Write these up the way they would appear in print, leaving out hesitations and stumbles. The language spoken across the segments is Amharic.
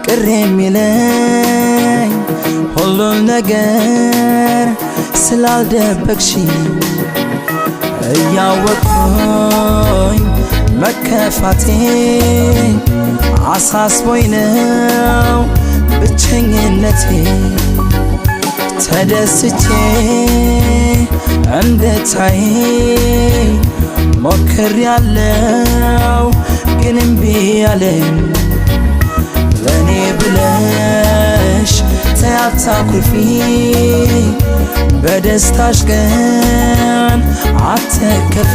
ቅር የሚለኝ ሁሉን ነገር ስላልደበቅሽ እያወቅኩኝ መከፋቴ አሳስቦኝ ነው ብቸኝነቴ ተደስቼ እንድታይ ሞክሬያለሁ ግን እምቢ አለኝ ለኔ ብለሽ ተይ አታኩርፊ በደስታሽ ቀን አትከፊ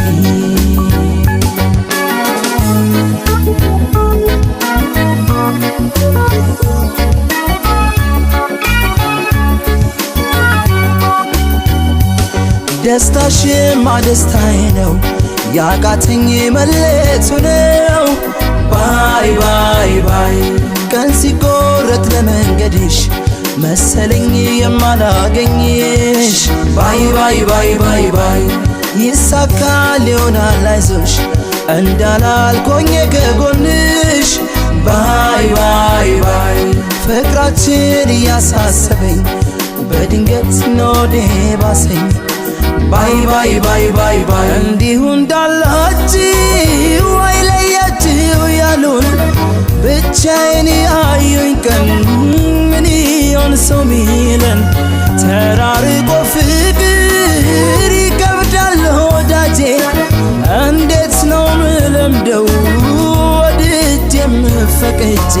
ደስታሽማ ደስታዬ ነው ያቃተኝ መለየቱ ነው ባይ ባይ ባይ ቀን ሲቆረጥ ለመንገድሽ መሰለኝ የማላገኝሽ ባይ ባይ ባይ ባይ ባይ ይሳካል ይሆናል አይዞሽ እንዳላልቆኝ ከጎንሽ ባይ ባይ ባይ ፍቅራችን እያሳሰበኝ በድንገት ኖዴ ባሰኝ ባይ ባይ ባይ ባይ ባይ እንዲሁ እንዳላችሁ አይለያችሁ ያሉን ብቻዬን ያዩኝ ቀን ምን ይሆን ሰው ሚለን ተራርቆ ፍቅር ይከብዳል ወዳጄ እንዴት ነው ምለምደው ወድጄም ፈቅጄ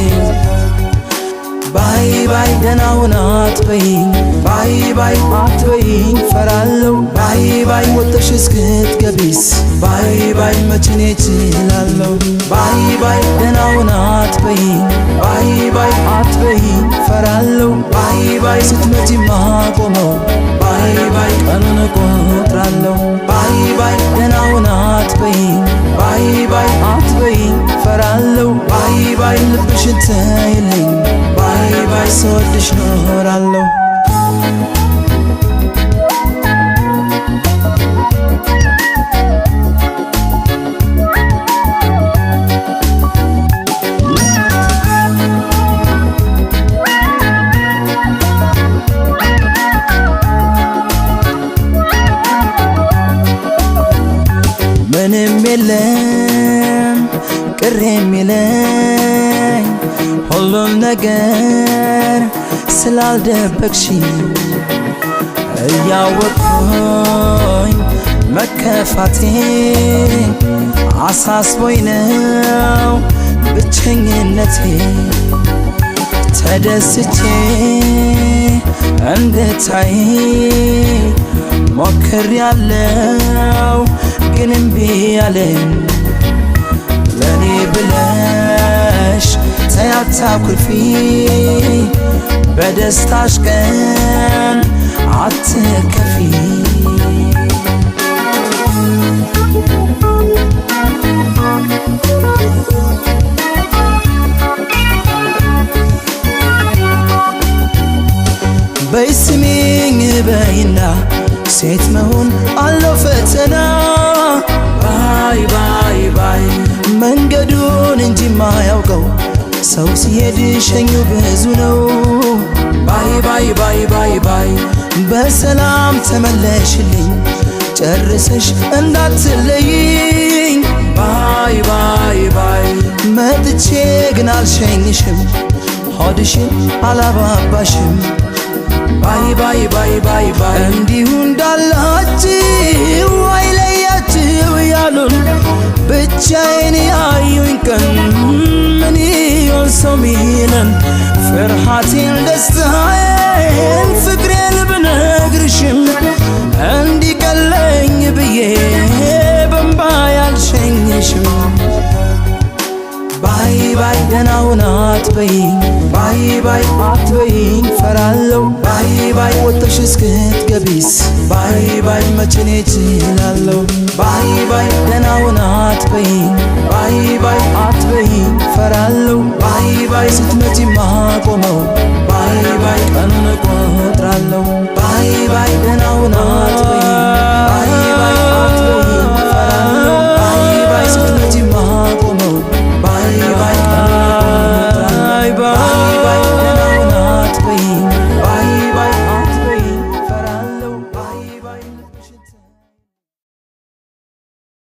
ባይ ባይ ደህና ሁን አትበይኝ ባይ ባይ አትበይኝ ፈራለሁ ባይ ባይ ወጥተሽ እስክትገቢስ ባይ ባይ መቼ እችላለሁ ባይ ባይ ደህና ሁን አትበይኝ ባይ ባይ አትበይኝ ፈራለሁ ባይ ባይ ስትመጪማ ቆመው ባይ ባይ ቀኑን እቆጥራለሁ ባይ ባይ ደህና ሁን አትበይኝ ባይ ባይ አትበይኝ ፈራለሁ ባይ ባይ ልብሽን ተይልኝ ባይ ባይ ስወድሽ ኖራለሁ ምንም የለም ቅር የሚለኝ ሁሉን ነገር ስላልደበቅሽ እያወቅኩኝ መከፋቴ አሳስቦኝ ነው ብቸኝነቴ ተደስቼ እንድታይ ሞክሬያለሁ ግን እምቢ አለኝ ለኔ ብለሽ ተይ አታኩርፊ በደስታሽ ቀን አትከፊ በይስሚኝ በይና ሴት መሆን አለው ፈተና ባይ ባይ ባይ መንገዱን እንጂ ማያውቀው ሰው ሲሄድ ሸኙ ብዙ ነው ባይ ባይ ባይ ባይ ባይ በሰላም ተመለሽልኝ ጨርሰሽ እንዳትለይኝ ባይ ባይ ባይ መጥቼ ግን አልሸኝሽም ሆድሽን አላባባሽም ባይ ባይ ባይ ባይ ባይ እንዲሁ እንዳላችሁ አይለያችሁ ያሉን ብቻዬን ያዩኝ ቀን ምን ይሆን ሰው ሚለን ፍርሃቴን ደስታዬን ፍቅሬን ብነግርሽም እንዲቀለኝ ብዬ በእንባ ያልሸኝሽም ባይ ባይ ደህና ሁን አትበይኝ ባይ ባይ አትበይኝ ፈራለሁ ባይ ባይ ወጥተሽ እስክትገቢስ ባይ ባይ መቼ እችላለሁ ባይ ባይ ደህና ሁን አትበይኝ ባይ ባይ አትበይኝ ፈራለሁ ባይ ባይ ስትመጪማ ቆመው ባይ ባይ ቀኑን እቆጥራለሁ ባይ ባይ ደህና ሁን